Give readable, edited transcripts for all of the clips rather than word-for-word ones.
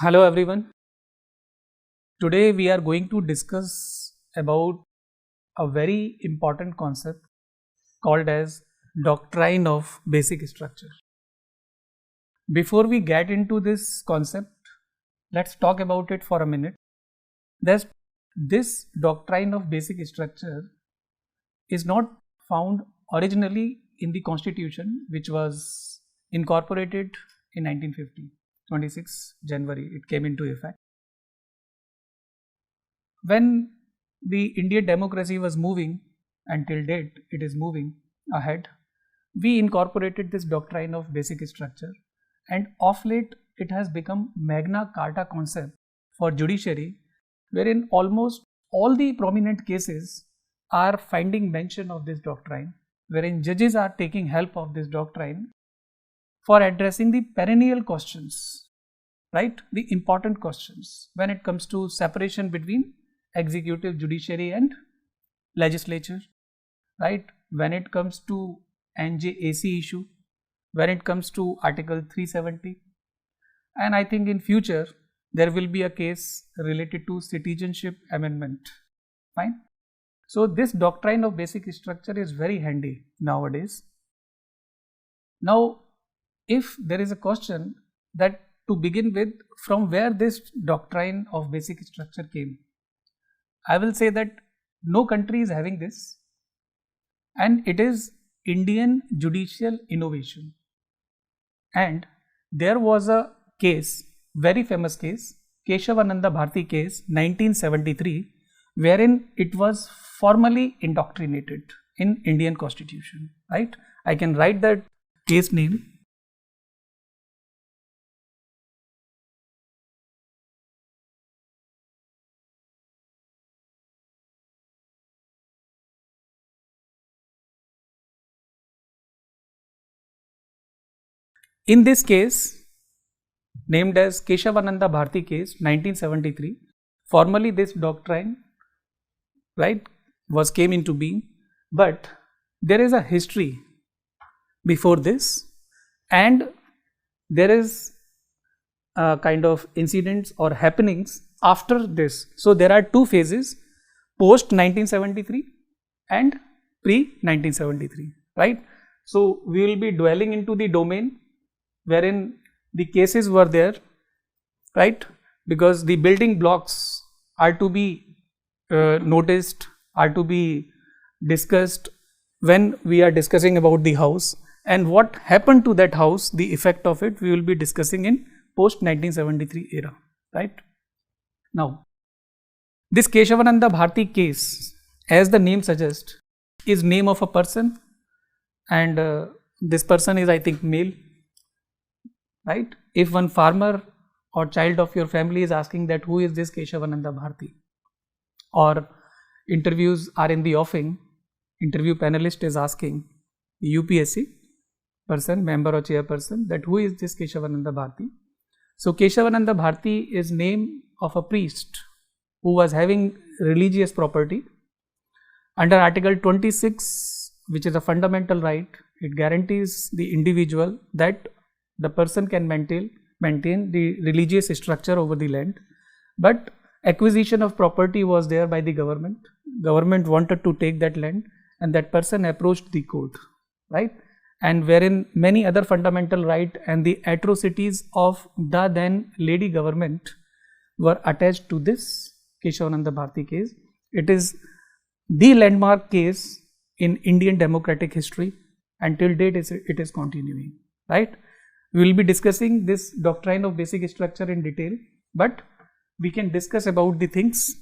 Hello everyone. Today we are going to discuss about a very important concept called as doctrine of basic structure. Before we get into this concept, let's talk about it for a minute. This doctrine of basic structure is not found originally in the constitution, which was incorporated in 1950, 26 January it came into effect. When the Indian democracy was moving, until date it is moving ahead, we incorporated this doctrine of basic structure, and of late it has become Magna Carta concept for judiciary, wherein almost all the prominent cases are finding mention of this doctrine, wherein judges are taking help of this doctrine for addressing the perennial questions, right? The important questions when it comes to separation between executive, judiciary and legislature, right? When it comes to NJAC issue, when it comes to Article 370, and I think in future there will be a case related to citizenship amendment. Fine. So this doctrine of basic structure is very handy nowadays. Now, if there is a question that to begin with, from where this doctrine of basic structure came, I will say that no country is having this, and it is Indian judicial innovation. And there was a case, very famous case, Kesavananda Bharati case 1973, wherein it was formally indoctrinated in Indian constitution, right? I can write that case name. In this case, named as Kesavananda Bharati case 1973, formally this doctrine, right, came into being, but there is a history before this, and there is a kind of incidents or happenings after this. So there are two phases, post 1973 and pre 1973, right? So we will be dwelling into the domain wherein the cases were there, right? Because the building blocks are to be noticed, are to be discussed when we are discussing about the house, and what happened to that house, the effect of it, we will be discussing in post 1973 era, right? Now, this Kesavananda Bharati case, as the name suggests, is name of a person, and this person is, I think, male, right? If one farmer or child of your family is asking that who is this Kesavananda Bharati, or interviews are in the offing, interview panelist is asking UPSC person, member or chairperson, that who is this Kesavananda Bharati. So Kesavananda Bharati is name of a priest who was having religious property. Under Article 26, which is a fundamental right, it guarantees the individual that the person can maintain the religious structure over the land, but acquisition of property was there by the government. Government wanted to take that land, and that person approached the court, right? And wherein many other fundamental right and the atrocities of the then lady government were attached to this Kesavananda Bharati case. It is the landmark case in Indian democratic history, and till date it is continuing, right? We will be discussing this doctrine of basic structure in detail, but we can discuss about the things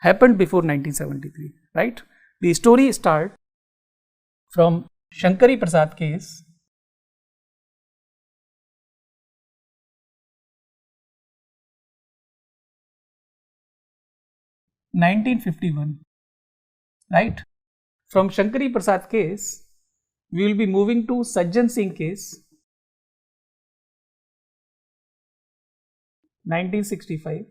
happened before 1973, right? The story starts from Shankari Prasad case, (1951), right? From Shankari Prasad case, we will be moving to Sajjan Singh case, 1965,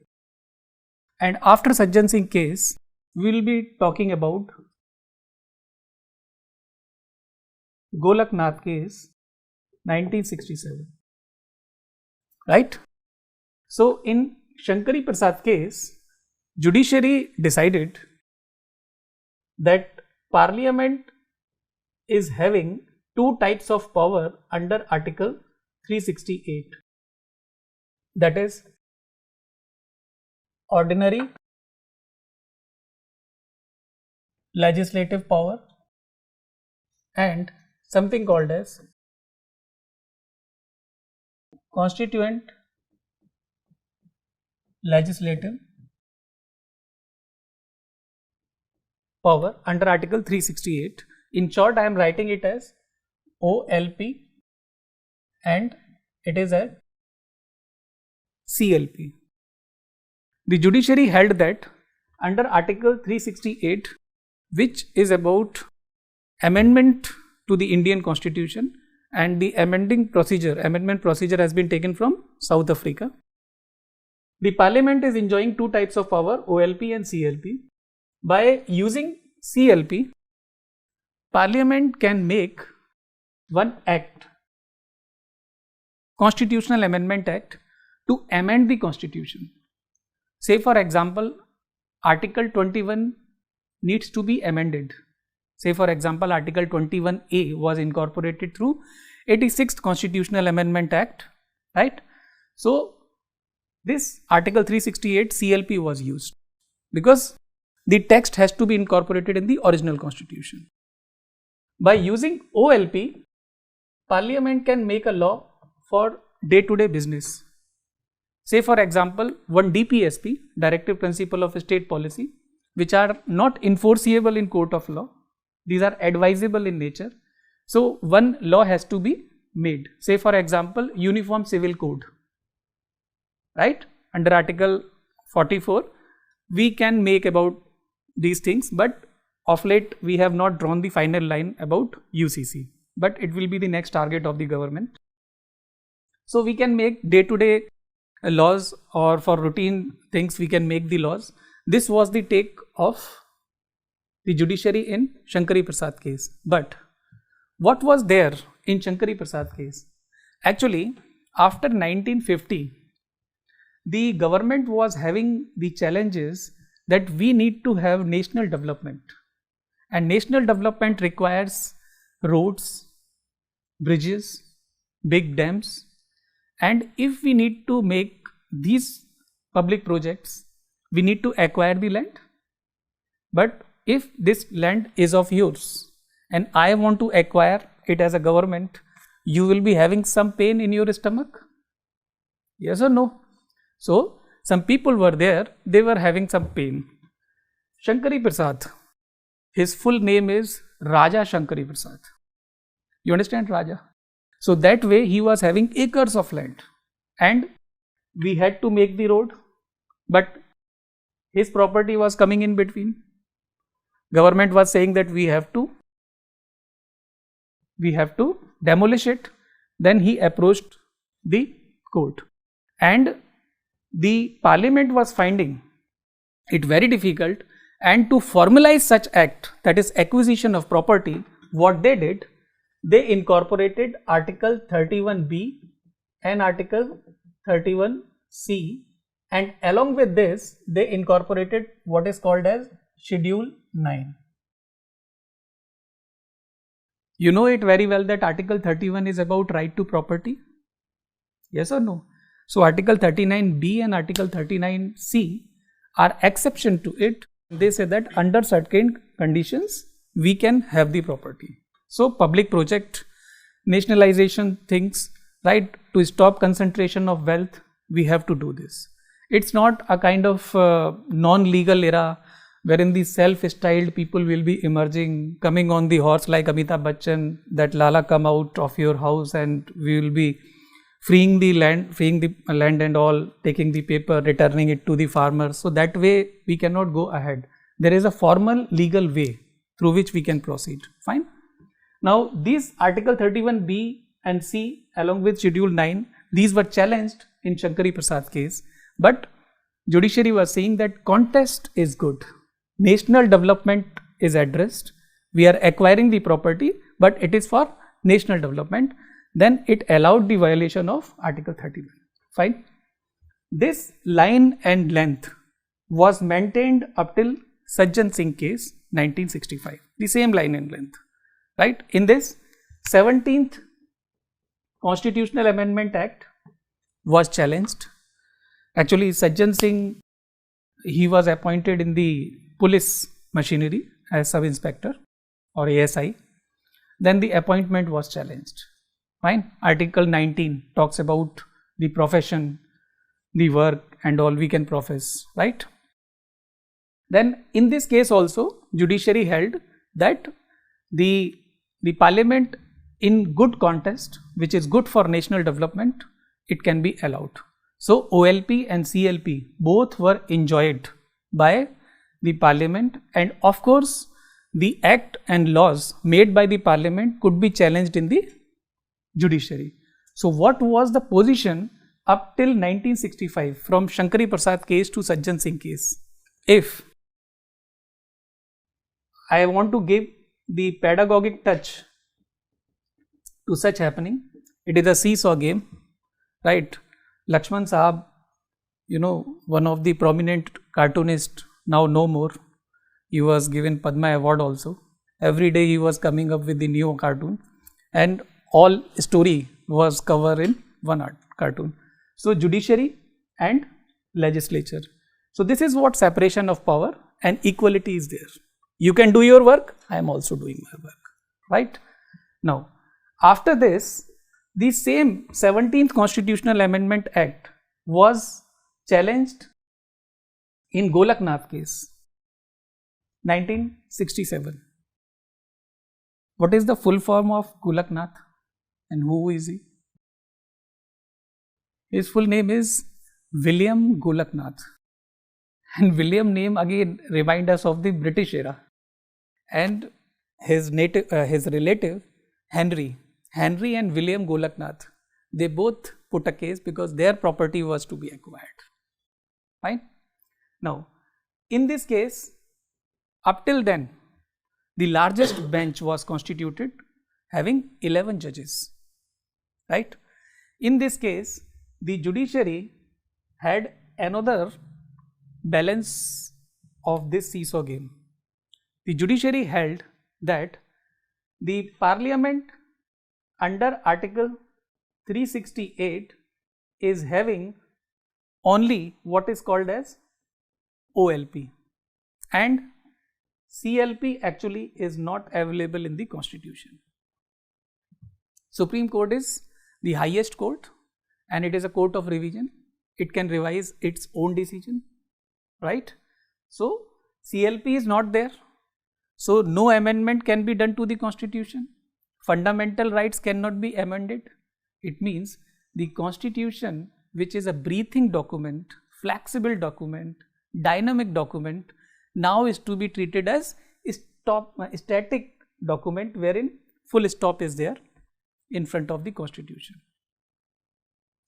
and after Sajjan Singh case, we will be talking about Golaknath case, 1967, right? So in Shankari Prasad case, judiciary decided that Parliament is having two types of power under Article 368, that is ordinary legislative power and something called as constituent legislative power under Article 368. In short, I am writing it as OLP and it is a CLP. The judiciary held that under Article 368, which is about amendment to the Indian Constitution, and the amendment procedure has been taken from South Africa. The Parliament is enjoying two types of power, OLP and CLP. By using CLP, Parliament can make one act, Constitutional Amendment Act, to amend the Constitution. Say for example, Article 21 needs to be amended. Say for example, Article 21A was incorporated through 86th Constitutional Amendment Act, right? So this Article 368 CLP was used because the text has to be incorporated in the original Constitution. By using OLP, Parliament can make a law for day-to-day business. Say for example, one DPSP, Directive Principle of State Policy, which are not enforceable in court of law. These are advisable in nature. So one law has to be made. Say for example, Uniform Civil Code, right? Under Article 44, we can make about these things, but of late we have not drawn the final line about UCC, but it will be the next target of the government. So we can make day-to-day laws, or for routine things we can make the laws. This was the take of the judiciary in Shankari Prasad case. But what was there in Shankari Prasad case? Actually, after 1950, the government was having the challenges that we need to have national development, and national development requires roads, bridges, big dams, and if we need to make these public projects, we need to acquire the land. But if this land is of yours and I want to acquire it as a government, you will be having some pain in your stomach, yes or no? So some people were there, they were having some pain. Shankari Prasad, his full name is Raja Shankari Prasad. You understand, Raja? So that way he was having acres of land and we had to make the road, but his property was coming in between. Government was saying that we have to demolish it. Then he approached the court and the Parliament was finding it very difficult, and to formalize such act, that is acquisition of property, what they did, they incorporated Article 31B and Article 31C, and along with this they incorporated what is called as Schedule 9. You know it very well that Article 31 is about right to property, yes or no? So Article 39B and Article 39C are exception to it. They say that under certain conditions we can have the property. So public project, nationalization things, right, to stop concentration of wealth, we have to do this. It's not a kind of non-legal era wherein the self-styled people will be emerging, coming on the horse like Amitabh Bachchan, that Lala, come out of your house and we will be freeing the land and all, taking the paper, returning it to the farmers. So that way we cannot go ahead. There is a formal legal way through which we can proceed. Fine. Now these Article 31B and C along with Schedule 9, these were challenged in Shankari Prasad case, but judiciary was saying that contest is good, national development is addressed, we are acquiring the property, but it is for national development. Then it allowed the violation of Article 31. Fine. This line and length was maintained up till Sajjan Singh case 1965, the same line and length, right? In this 17th Constitutional Amendment Act was challenged. Actually, Sajjan Singh, he was appointed in the police machinery as sub-inspector or ASI. Then the appointment was challenged. Fine. Article 19 talks about the profession, the work and all we can profess, right? Then in this case also, judiciary held that the parliament in good contest, which is good for national development, it can be allowed. So OLP and CLP both were enjoyed by the parliament, and of course the act and laws made by the parliament could be challenged in the judiciary. So what was the position up till 1965 from Shankari Prasad case to Sajjan Singh case? If I want to give the pedagogic touch to such happening, it is a seesaw game, right? Lakshman Sahab, you know, one of the prominent cartoonists, now no more. He was given Padma Award also. Every day he was coming up with the new cartoon, and all story was covered in one cartoon. So judiciary and legislature. So this is what separation of power and equality is there. You can do your work, I am also doing my work, right? Now, after this, the same 17th Constitutional Amendment Act was challenged in Golaknath case, 1967. What is the full form of Golaknath and who is he? His full name is William Golaknath, and William name again remind us of the British era, and his relative Henry and William Golaknath, they both put a case because their property was to be acquired. Fine. Now, in this case, up till then, the largest bench was constituted having 11 judges, right? In this case, the judiciary had another balance of this seesaw game. The judiciary held that the parliament under Article 368 is having only what is called as OLP, and CLP actually is not available in the constitution. Supreme Court is the highest court and it is a court of revision. It can revise its own decision, right? So CLP is not there. So no amendment can be done to the constitution. Fundamental rights cannot be amended. It means the constitution, which is a breathing document, flexible document, dynamic document, now is to be treated as static document wherein full stop is there in front of the constitution.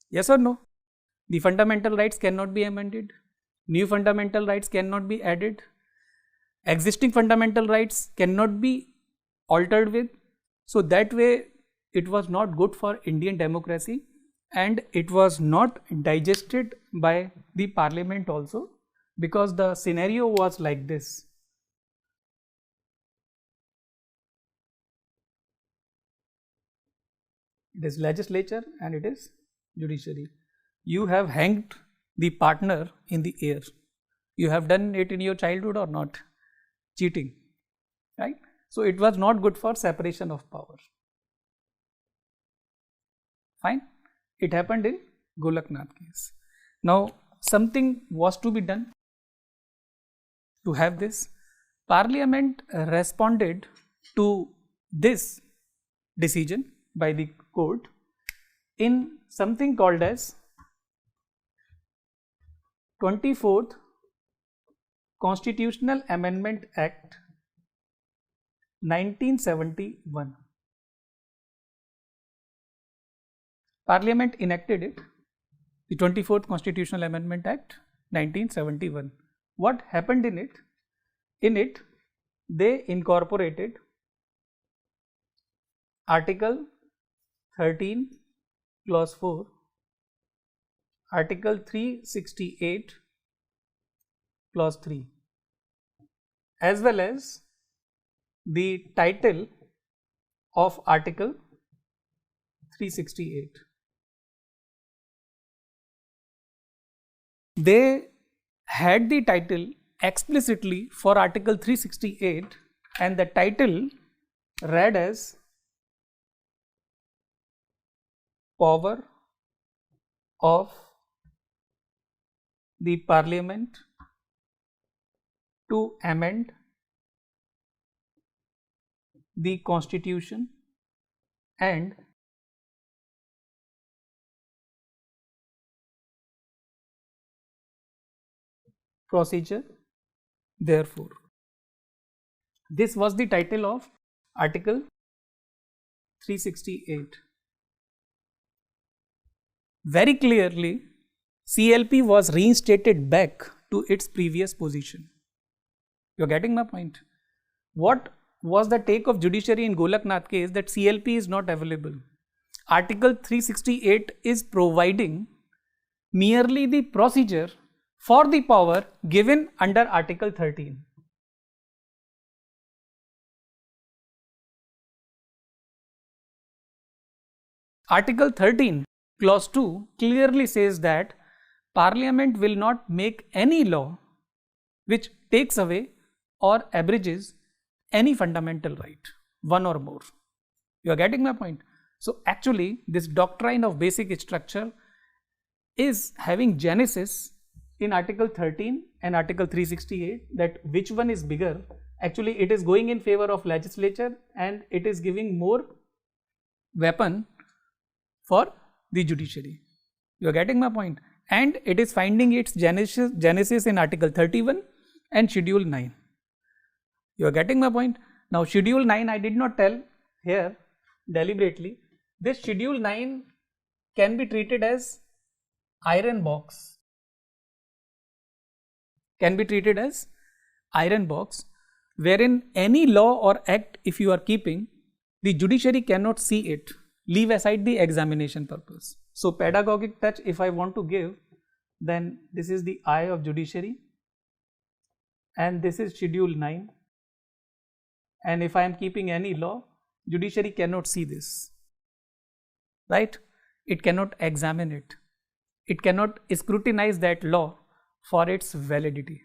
Yes or no? The fundamental rights cannot be amended. New fundamental rights cannot be added. Existing fundamental rights cannot be altered with. So that way it was not good for Indian democracy, and it was not digested by the parliament also, because the scenario was like this. It is legislature and it is judiciary. You have hanged the partner in the air. You have done it in your childhood or not? Cheating, right? So it was not good for separation of power. Fine. It happened in Golaknath case. Now something was to be done to have this. Parliament responded to this decision by the court in something called as 24th Constitutional Amendment Act 1971. Parliament enacted it, the 24th Constitutional Amendment Act 1971. What happened in it? In it, they incorporated Article 13, Clause 4, Article 368 clause 3 as well as the title of Article 368. They had the title explicitly for Article 368 and the title read as Power of the Parliament to amend the Constitution and procedure therefore. This was the title of Article 368. Very clearly, CLP was reinstated back to its previous position. You are getting my point? What was the take of judiciary in Golaknath case? That CLP is not available. Article 368 is providing merely the procedure for the power given under Article 13. Article 13 clause 2 clearly says that Parliament will not make any law which takes away or abridges any fundamental right, one or more. You are getting my point? So actually this doctrine of basic structure is having genesis in Article 13 and Article 368, that which one is bigger. Actually it is going in favor of legislature and it is giving more weapon for the judiciary. You are getting my point? And it is finding its genesis in Article 31 and Schedule 9. You are getting my point? Now Schedule 9 I did not tell here deliberately. This Schedule 9 can be treated as iron box. Can be treated as iron box wherein any law or act if you are keeping, the judiciary cannot see it. Leave aside the examination purpose. So pedagogic touch if I want to give, then this is the eye of judiciary and this is Schedule 9, and if I am keeping any law, judiciary cannot see this, right? It cannot examine it. It cannot scrutinize that law for its validity,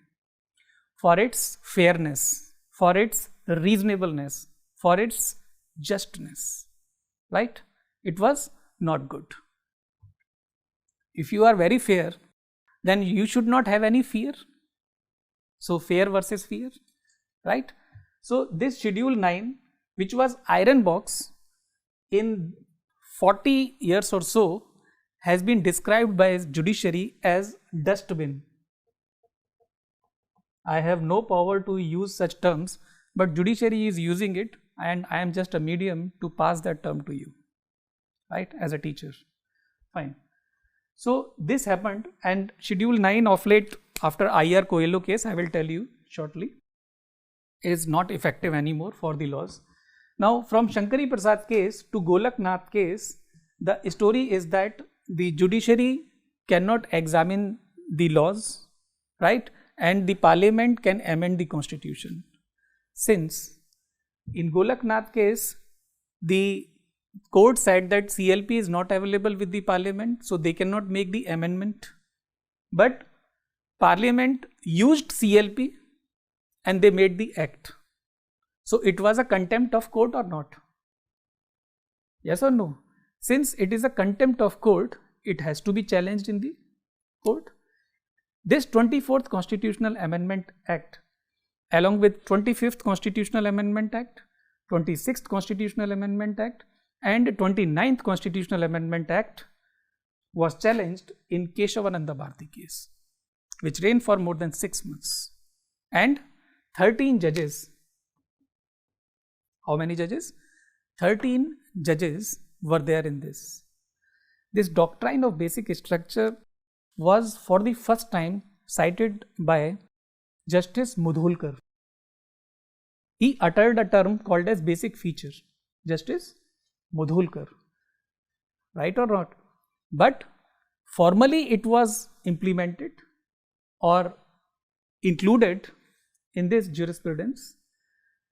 for its fairness, for its reasonableness, for its justness, right? It was not good. If you are very fair, then you should not have any fear. So fair versus fear, right? So this Schedule 9, which was iron box, in 40 years or so has been described by judiciary as dustbin. I have no power to use such terms, but judiciary is using it and I am just a medium to pass that term to you, right, as a teacher. Fine. So this happened, and Schedule 9 of late after IR Coelho case, I will tell you shortly, is not effective anymore for the laws. Now from Shankari Prasad case to Golaknath case, the story is that the judiciary cannot examine the laws, right, and the parliament can amend the constitution. Since in Golaknath case, the court said that CLP is not available with the parliament, so they cannot make the amendment, but parliament used CLP and they made the act. So it was a contempt of court or not? Yes or no? Since it is a contempt of court, it has to be challenged in the court. This 24th Constitutional Amendment Act, along with 25th Constitutional Amendment Act, 26th Constitutional Amendment Act and 29th Constitutional Amendment Act, was challenged in Kesavananda Bharati case, which ran for more than 6 months, and 13 judges, how many judges? 13 judges were there in this. This doctrine of basic structure was for the first time cited by Justice Mudholkar. He uttered a term called as basic feature, Justice Mudholkar, right or not? But Formally, it was implemented or included in this jurisprudence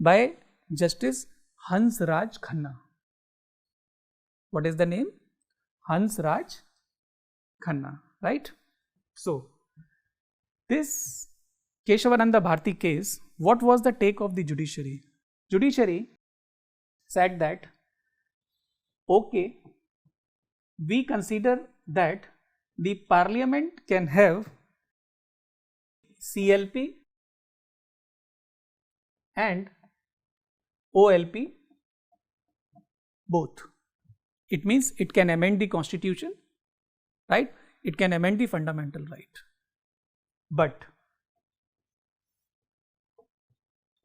by Justice Hansraj Khanna. What is the name? Hansraj Khanna, right? So, this Kesavananda Bharati case, what was the take of the judiciary? Judiciary said that, okay, we consider that the parliament can have CLP and OLP both. It means it can amend the constitution, right? It can amend the fundamental right. But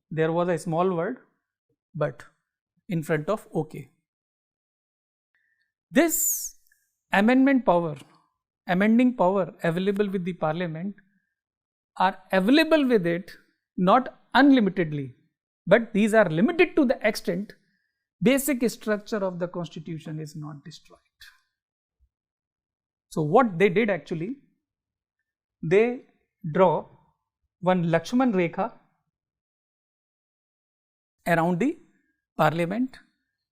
there was a small word, but, in front of okay. This amending power available with the parliament are available with it not unlimitedly, but these are limited to the extent basic structure of the constitution is not destroyed. So what they did actually, they draw one Lakshman Rekha around the parliament.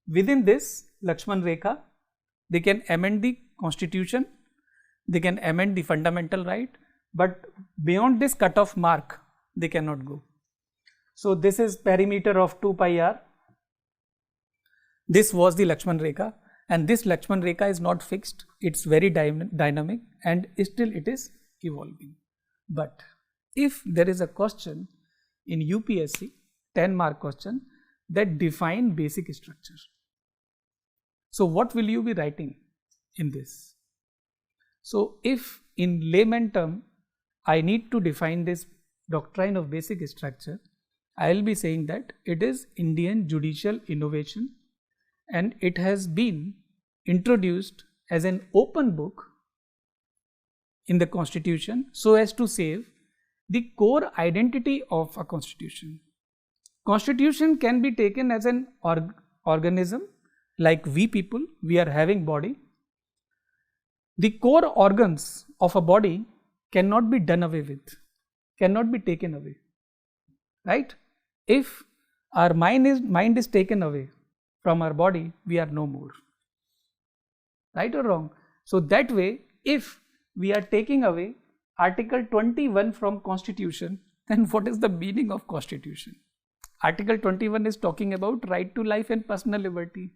Within this Lakshman Rekha, they can amend the constitution, they can amend the fundamental right, but beyond this cutoff mark, they cannot go. So this is perimeter of 2 pi r. This was the Lakshman Rekha, and this Lakshman Rekha is not fixed. It's very dynamic and still it is evolving. But if there is a question in UPSC, 10-mark question, that define basic structure. So what will you be writing in this? So if in layman term, I need to define this doctrine of basic structure, I will be saying that it is Indian judicial innovation and it has been introduced as an open book in the constitution so as to save the core identity of a constitution. Constitution can be taken as an organism, like we people, we are having body. The core organs of a body cannot be done away with, cannot be taken away, right? If our mind is taken away from our body, we are no more, right or wrong? So that way, if we are taking away Article 21 from Constitution, then what is the meaning of Constitution? Article 21 is talking about right to life and personal liberty.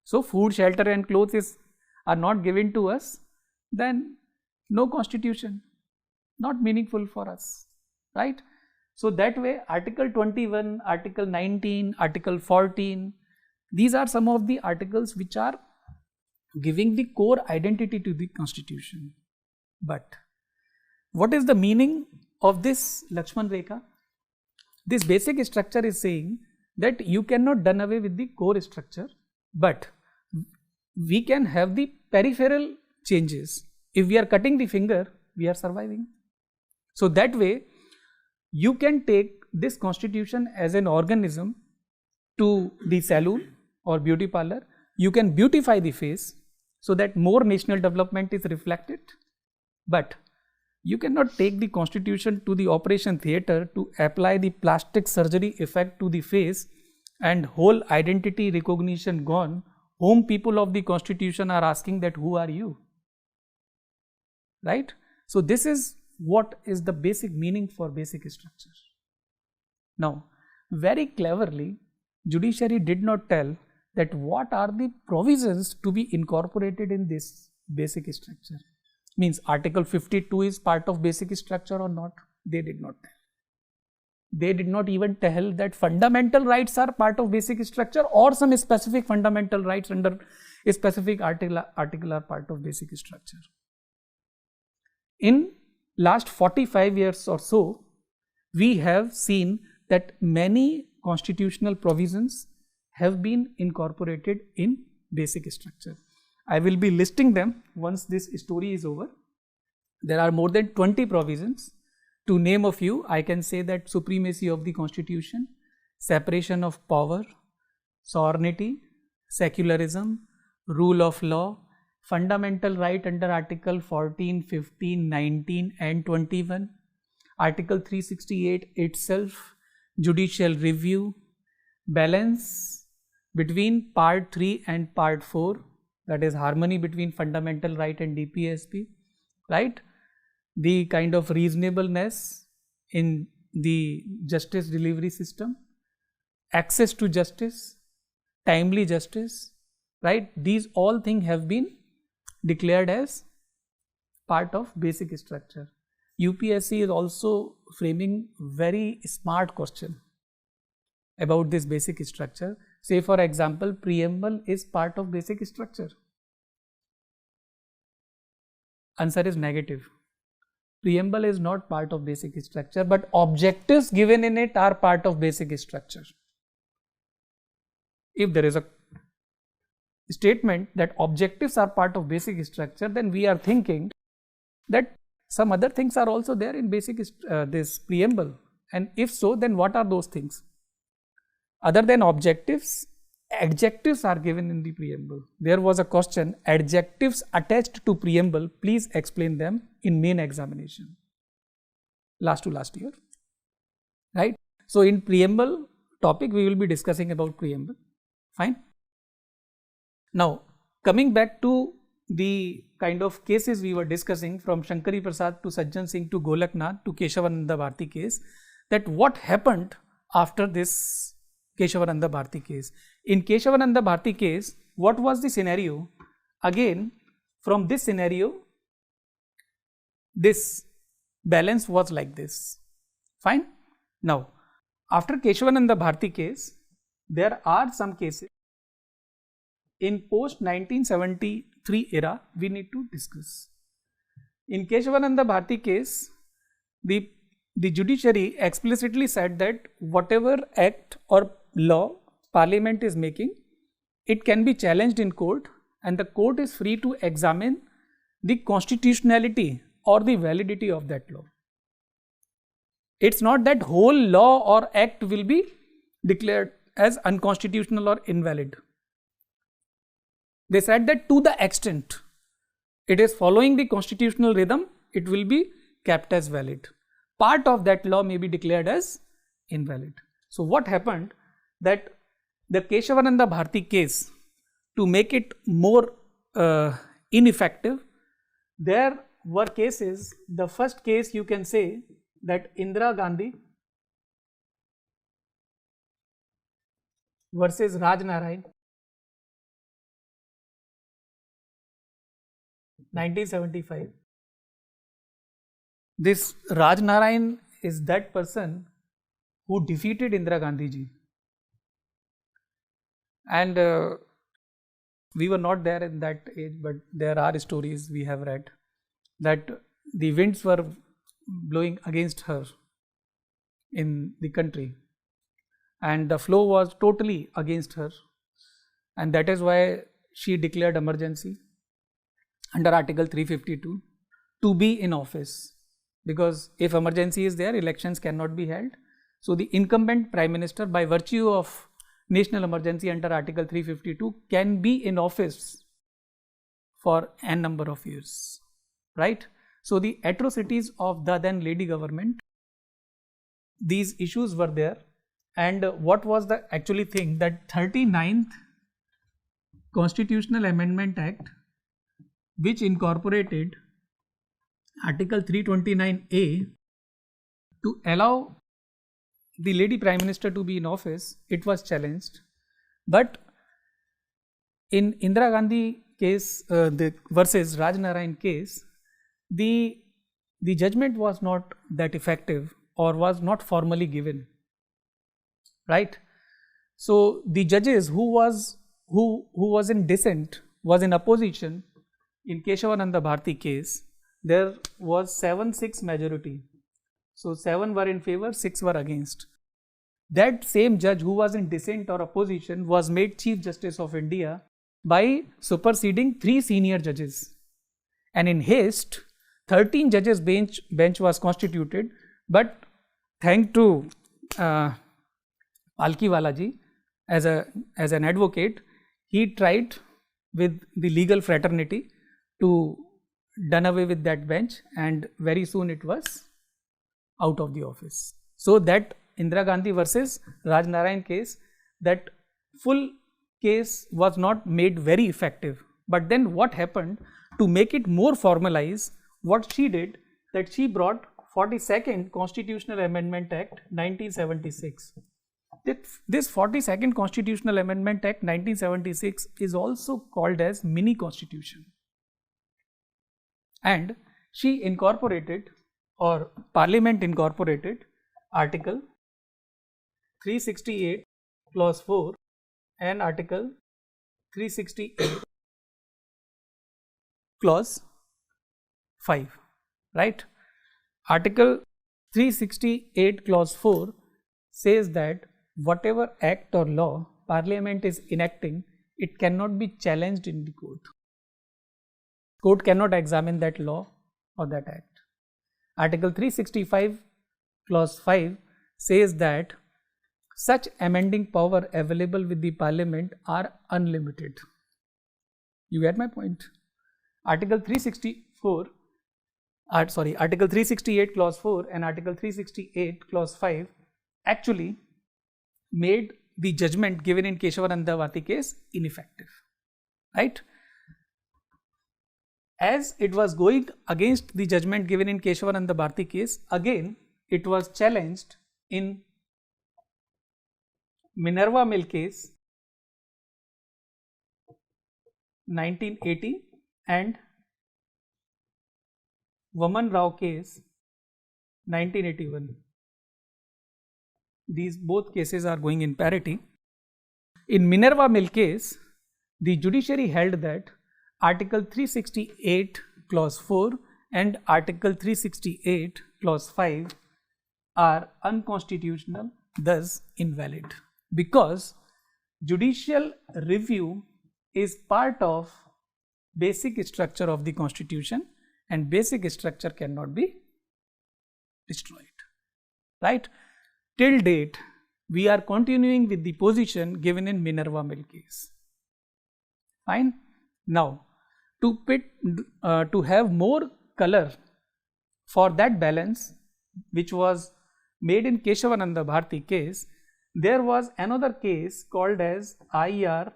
So food, shelter and clothes are not given to us, then no constitution, not meaningful for us, right? So that way Article 21, Article 19, Article 14, these are some of the articles which are giving the core identity to the constitution. But what is the meaning of this Lakshman Rekha? This basic structure is saying that you cannot done away with the core structure, but we can have the peripheral changes. If we are cutting the finger, we are surviving. So that way, you can take this constitution as an organism to the salon or beauty parlor. You can beautify the face so that more national development is reflected. But you cannot take the constitution to the operation theatre to apply the plastic surgery effect to the face and whole identity recognition gone. Home people of the constitution are asking that who are you, right? So this is what is the basic meaning for basic structure. Now, very cleverly, judiciary did not tell that what are the provisions to be incorporated in this basic structure. Means Article 52 is part of basic structure or not? They did not tell. They did not even tell that fundamental rights are part of basic structure or some specific fundamental rights under a specific article are part of basic structure. In last 45 years or so, we have seen that many constitutional provisions have been incorporated in basic structure. I will be listing them once this story is over. There are more than 20 provisions. To name a few, I can say that supremacy of the constitution, separation of power, sovereignty, secularism, rule of law, fundamental right under Article 14, 15, 19 and 21. Article 368 itself, judicial review, balance between part 3 and part 4, that is harmony between fundamental right and DPSP, right? The kind of reasonableness in the justice delivery system, access to justice, timely justice, right? These all things have been declared as part of basic structure. UPSC is also framing very smart question about this basic structure. Say for example, preamble is part of basic structure. Answer is negative. Preamble is not part of basic structure, but objectives given in it are part of basic structure. If there is a statement that objectives are part of basic structure, then we are thinking that some other things are also there in basic this preamble, and if so, then what are those things? Other than objectives, adjectives are given in the preamble. There was a question, adjectives attached to preamble, please explain them in main examination last to last year, right? So in preamble topic we will be discussing about preamble. Fine. Now coming back to the kind of cases we were discussing, from Shankari Prasad to Sajjan Singh to Golaknath to Kesavananda Bharati case, that what happened after this Kesavananda Bharati case. In Kesavananda Bharati case, what was the scenario? Again, from this scenario, this balance was like this. Fine. Now, after Kesavananda Bharati case, there are some cases in post 1973 era we need to discuss. In Kesavananda Bharati case, the judiciary explicitly said that whatever act or law Parliament is making, it can be challenged in court, and the court is free to examine the constitutionality or the validity of that law. It's not that whole law or act will be declared as unconstitutional or invalid. They said that to the extent it is following the constitutional rhythm, it will be kept as valid. Part of that law may be declared as invalid. So what happened, that the Kesavananda Bharati case, to make it more ineffective, there were cases. The first case you can say that Indira Gandhi versus Raj Narayan, 1975. This Raj Narayan is that person who defeated Indira Gandhi ji. And we were not there in that age, but there are stories we have read that the winds were blowing against her in the country, and the flow was totally against her, and that is why she declared emergency under Article 352 to be in office, because if emergency is there, elections cannot be held. So the incumbent Prime Minister, by virtue of national emergency under Article 352, can be in office for n number of years, right? So the atrocities of the then lady government, these issues were there. And what was the actually thing, that 39th Constitutional Amendment Act, which incorporated Article 329A to allow the lady Prime Minister to be in office, it was challenged. But in Indira Gandhi case versus Raj Narayan case, the judgment was not that effective or was not formally given, right? So the judges who was in dissent, was in opposition in Kesavananda Bharati case, there was 7-6 majority. So 7 were in favor, 6 were against. That same judge who was in dissent or opposition was made Chief Justice of India by superseding 3 senior judges. And in haste, 13 judges bench was constituted. But thanks to Palkiwala ji, as an advocate, he tried with the legal fraternity to done away with that bench, and very soon it was out of the office. So that Indira Gandhi versus Raj Narayan case, that full case was not made very effective. But then what happened, to make it more formalized, what she did, that she brought 42nd Constitutional Amendment Act 1976. This 42nd Constitutional Amendment Act 1976 is also called as mini constitution, and she incorporated, or Parliament incorporated, Article 368 clause 4 and Article 368 clause 5, right? Article 368 clause 4 says that whatever act or law Parliament is enacting, it cannot be challenged in the court. Court cannot examine that law or that act. Article 365 clause 5 says that such amending power available with the Parliament are unlimited. You get my point? Article 368 clause 4 and Article 368 clause 5 actually made the judgment given in Kesavananda Bharati case ineffective, right? As it was going against the judgment given in Kesavananda Bharati case, again it was challenged in Minerva Mill case 1980 and Vaman Rao case 1981. These both cases are going in parity. In Minerva Mill case, the judiciary held that Article 368 clause 4 and Article 368 clause 5 are unconstitutional, thus invalid, because judicial review is part of basic structure of the constitution, and basic structure cannot be destroyed, right? Till date, we are continuing with the position given in Minerva Mill case. Fine. Now, to have more color for that balance which was made in Kesavananda Bharati case, there was another case called as IR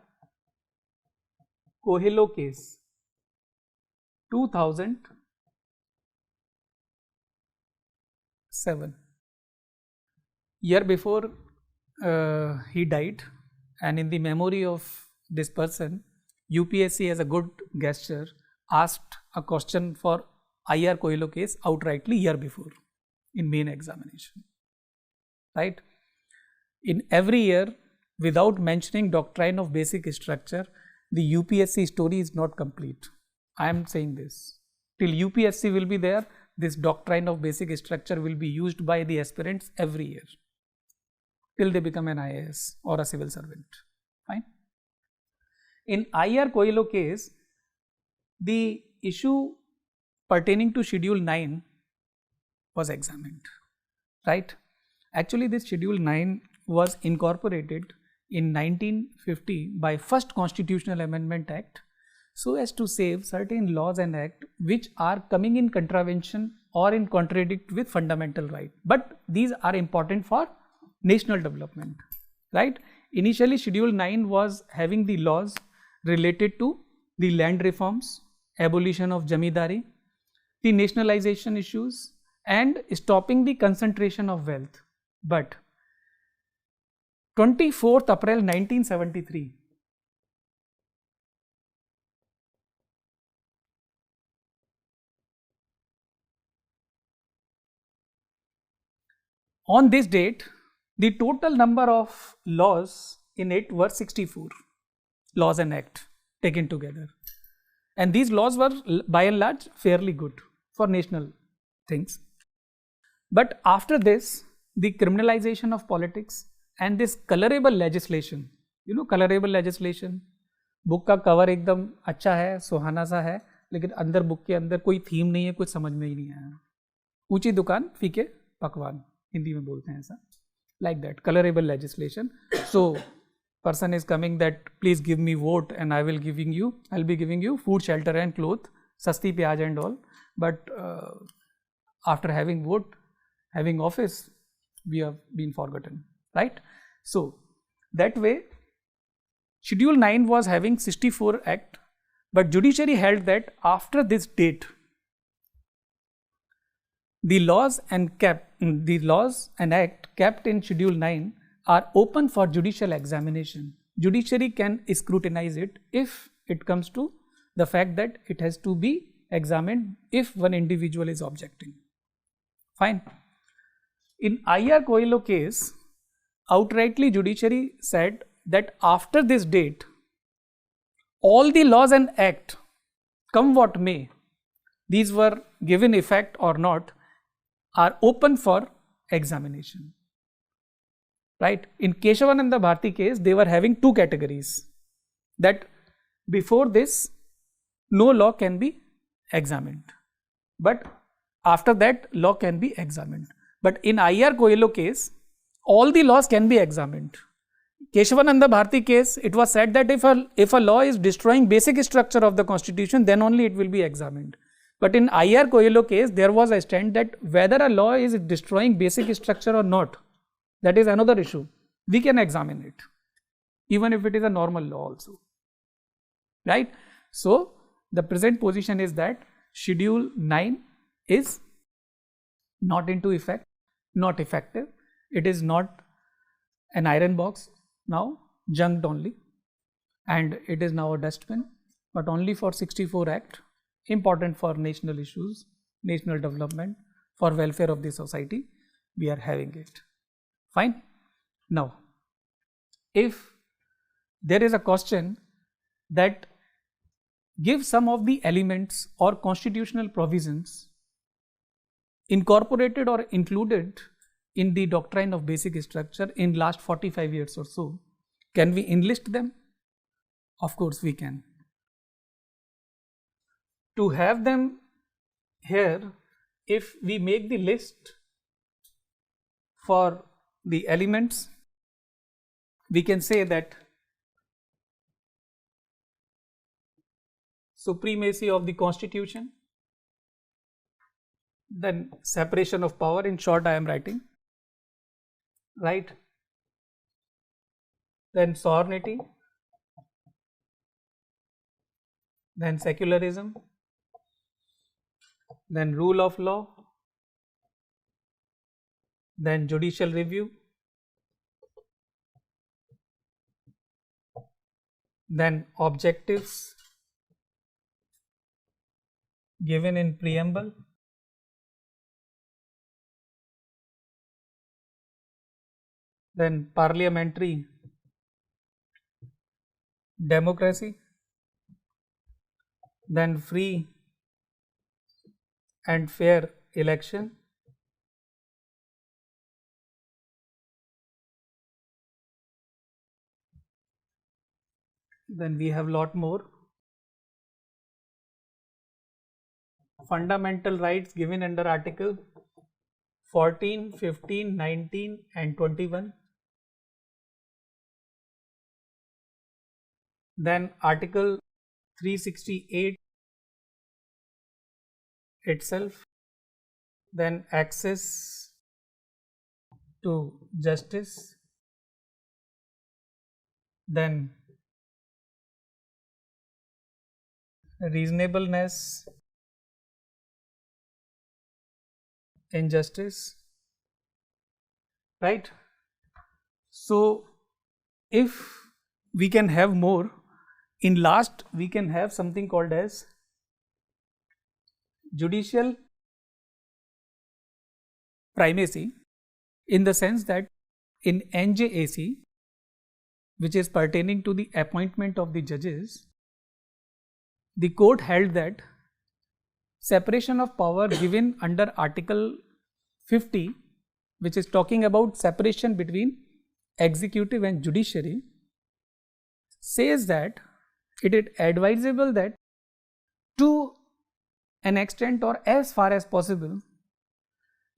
Coelho case 2007. Year before he died, and in the memory of this person, UPSC as a good gesture asked a question for IR Coelho case outrightly year before in main examination, right? In every year, without mentioning doctrine of basic structure, the UPSC story is not complete. I am saying this. Till UPSC will be there, this doctrine of basic structure will be used by the aspirants every year, till they become an IAS or a civil servant. Fine. In IR Coelho case, the issue pertaining to Schedule 9 was examined, right? Actually, this Schedule 9 was incorporated in 1950 by First Constitutional Amendment Act, so as to save certain laws and acts which are coming in contravention or in contradict with fundamental right. But these are important for national development, right? Initially, Schedule 9 was having the laws related to the land reforms, abolition of jamidari, the nationalization issues, and stopping the concentration of wealth. But 24th April 1973, on this date, the total number of laws in it were 64 laws and act taken together, and these laws were by and large fairly good for national things. But after this, the criminalization of politics and this colorable legislation, colorable legislation, book का cover एकदम अच्छा है, सुहाना सा है, लेकिन अंदर book के अंदर कोई थीम नहीं है, कुछ समझ में ही नहीं आया. ऊंची दुकान फीके पकवान, हिंदी में बोलते हैं ऐसा, like that, colorable legislation. So person is coming that please give me vote and I'll be giving you food, shelter and cloth. sasti pyaj and all, but after having vote, having office, we have been forgotten, right? So that way, Schedule 9 was having 64 Act, but judiciary held that after this date, the laws and Act kept in Schedule 9 are open for judicial examination. Judiciary can scrutinize it if it comes to the fact that it has to be examined if one individual is objecting. Fine. In IR Coelho case, outrightly judiciary said that after this date, all the laws and act, come what may, these were given effect or not, are open for examination. Right? In Kesavananda Bharati case, they were having two categories, that before this, no law can be examined, but after that, law can be examined. But in IR Coelho case, all the laws can be examined. Kesavananda Bharati case, it was said that if a law is destroying basic structure of the constitution, then only it will be examined. But in IR Coelho case, there was a stand that whether a law is destroying basic structure or not, that is another issue. We can examine it, even if it is a normal law also. Right? So, the present position is that Schedule 9 is not into effect, not effective. It is not an iron box now, junked only, and it is now a dustbin, but only for 64 Act, important for national issues, national development, for welfare of the society, we are having it. Fine. Now, if there is a question that give some of the elements or constitutional provisions incorporated or included in the doctrine of basic structure in last 45 years or so, can we enlist them? Of course we can. To have them here, if we make the list for the elements, we can say that supremacy of the constitution, then separation of power, in short I am writing, right? Then sovereignty, then secularism, then rule of law, then judicial review, then objectives given in preamble, then parliamentary democracy, then free and fair election, then we have lot more. Fundamental rights given under Article 14, 15, 19 and 21. Then Article 368 itself. Then access to justice. Then reasonableness in justice, right? So if we can have more, in last we can have something called as judicial primacy, in the sense that in NJAC, which is pertaining to the appointment of the judges, the court held that separation of power given under Article 50, which is talking about separation between executive and judiciary, says that it is advisable that to an extent or as far as possible,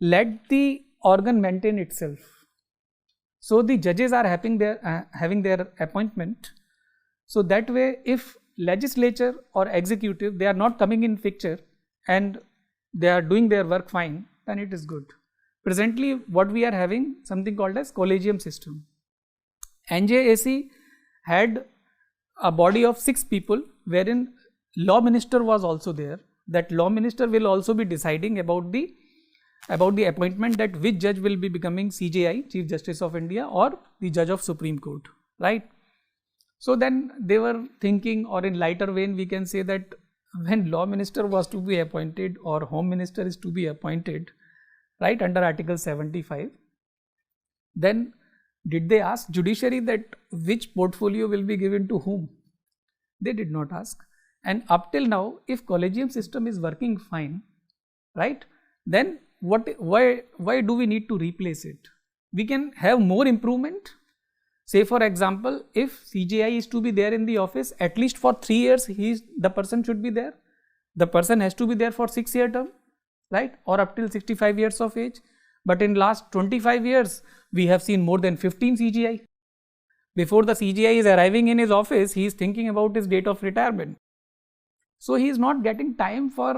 let the organ maintain itself. So the judges are having their appointment. So that way, if legislature or executive, they are not coming in picture and they are doing their work fine, then it is good. Presently, what we are having something called as collegium system. NJAC had a body of 6 people wherein law minister was also there. That law minister will also be deciding about the appointment, that which judge will be becoming CJI, Chief Justice of India, or the judge of Supreme Court, right? So then they were thinking, or in lighter vein we can say that when law minister was to be appointed or home minister is to be appointed, right, under Article 75, then did they ask judiciary that which portfolio will be given to whom? They did not ask. And up till now, if collegium system is working fine, right, then why do we need to replace it? We can have more improvement. Say for example, if CJI is to be there in the office, at least for 3 years the person should be there. The person has to be there for 6-year term, right, or up till 65 years of age. But in last 25 years, we have seen more than 15 CJI. Before the CJI is arriving in his office, he is thinking about his date of retirement. So he is not getting time for,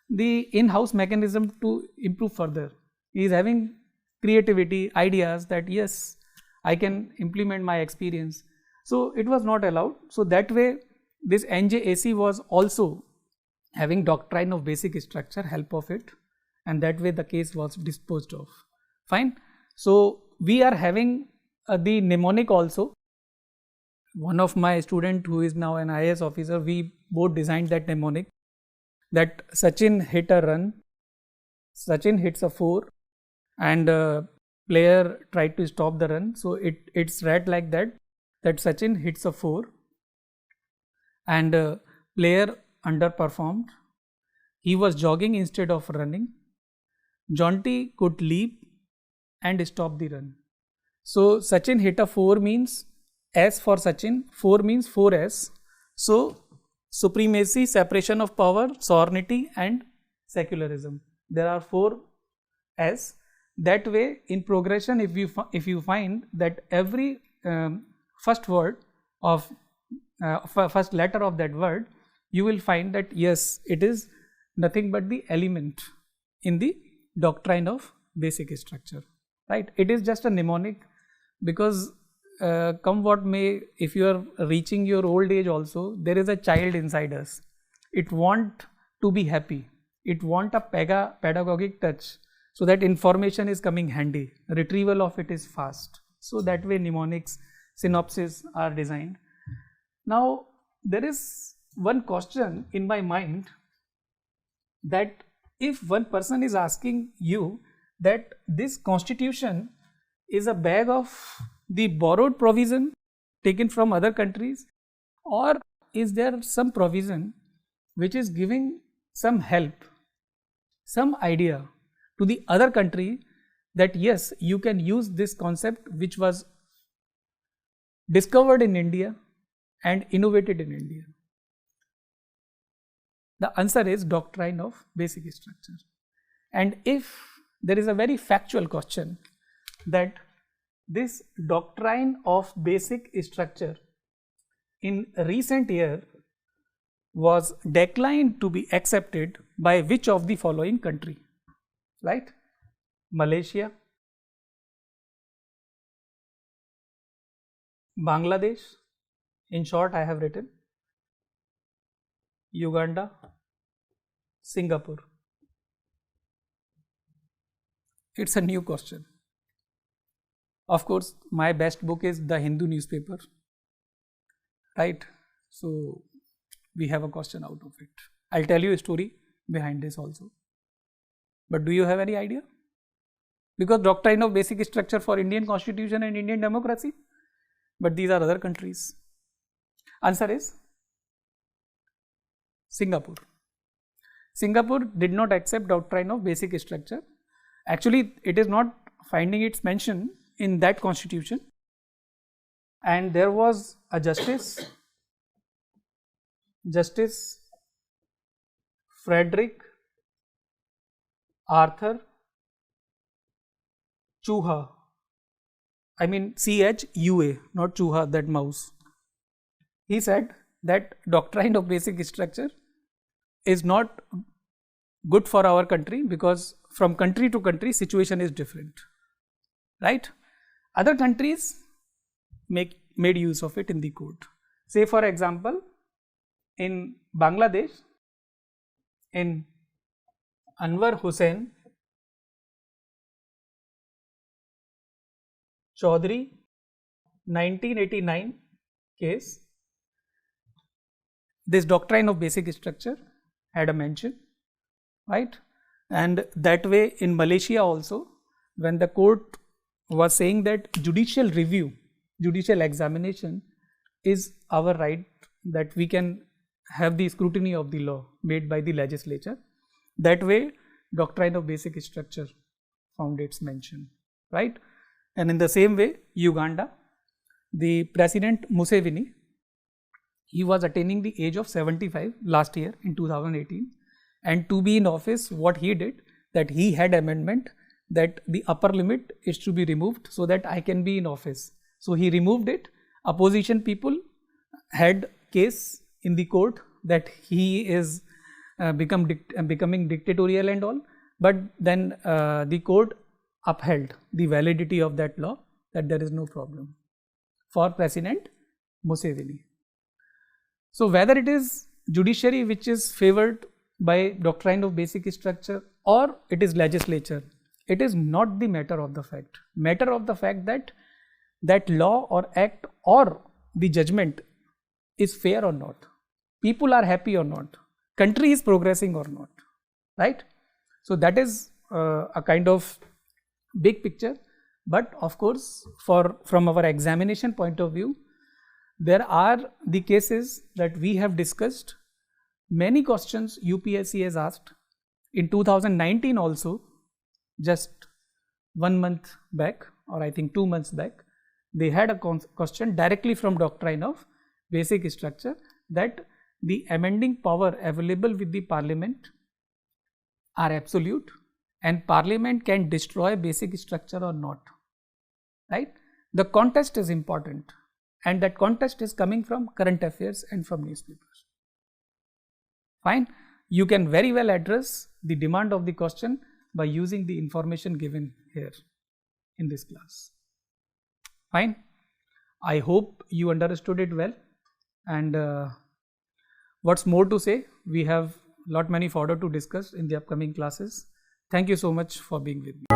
the in-house mechanism to improve further. He is having creativity, ideas that yes, I can implement my experience. So it was not allowed. So that way, this NJAC was also having doctrine of basic structure, help of it, and that way the case was disposed of. Fine. So we are having the mnemonic also. One of my student who is now an IAS officer, we both designed that mnemonic, that Sachin hit a run, Sachin hits a 4, and player tried to stop the run. So it's read like that Sachin hits a 4 and player underperformed. He was jogging instead of running. Jonty could leap and stop the run. So Sachin hit a 4 means S for Sachin, 4 means 4S. So supremacy, separation of power, sovereignty and secularism. There are 4 S. That way in progression, if you find that every first word of first letter of that word, you will find that yes, it is nothing but the element in the doctrine of basic structure, right? It is just a mnemonic, because come what may, if you are reaching your old age also, there is a child inside us. It want to be happy. It want a pedagogic touch, so that information is coming handy. Retrieval of it is fast. So that way mnemonics, synopses are designed. Now there is one question in my mind, that if one person is asking you that this constitution is a bag of the borrowed provision taken from other countries, or is there some provision which is giving some help, some idea to the other country that yes, you can use this concept which was discovered in India and innovated in India? The answer is doctrine of basic structure. And if there is a very factual question that this doctrine of basic structure in recent year was declined to be accepted by which of the following country, right? Malaysia, Bangladesh, in short I have written, Uganda, Singapore. It's a new question. Of course, my best book is the Hindu newspaper, right? So we have a question out of it. I'll tell you a story behind this also. But do you have any idea? Because doctrine of basic structure for Indian constitution and Indian democracy, but these are other countries. Answer is Singapore. Singapore did not accept doctrine of basic structure. Actually, it is not finding its mention in that constitution, and there was a Justice Frederick Arthur Chuha, I mean CHUA, not Chuha, that mouse. He said that doctrine of basic structure is not good for our country, because from country to country situation is different, right? Other countries made use of it in the court. Say for example, in Bangladesh, in Anwar Hussain Chaudhary 1989 case, this doctrine of basic structure had a mention, right? And that way in Malaysia also, when the court was saying that judicial review, judicial examination is our right, that we can have the scrutiny of the law made by the legislature, that way doctrine of basic structure found its mention, right? And in the same way, Uganda, the President Museveni, he was attaining the age of 75 last year in 2018, and to be in office, what he did, that he had amendment that the upper limit is to be removed so that I can be in office. So he removed it. Opposition people had case in the court that he is becoming dictatorial and all, but then the court upheld the validity of that law, that there is no problem for President Museveni. So whether it is judiciary which is favored by doctrine of basic structure or it is legislature, it is not the matter of the fact. Matter of the fact that that law or act or the judgment is fair or not, people are happy or not, country is progressing or not, right? So that is a kind of big picture. But of course, from our examination point of view, there are the cases that we have discussed. Many questions UPSC has asked in 2019 also, just 1 month back, or I think 2 months back, they had a question directly from doctrine of basic structure, that the amending power available with the parliament are absolute and parliament can destroy basic structure or not, right? The context is important, and that context is coming from current affairs and from newspapers. Fine, you can very well address the demand of the question by using the information given here in this class. Fine, I hope you understood it well, and what's more to say, we have lot many further to discuss in the upcoming classes. Thank you so much for being with me.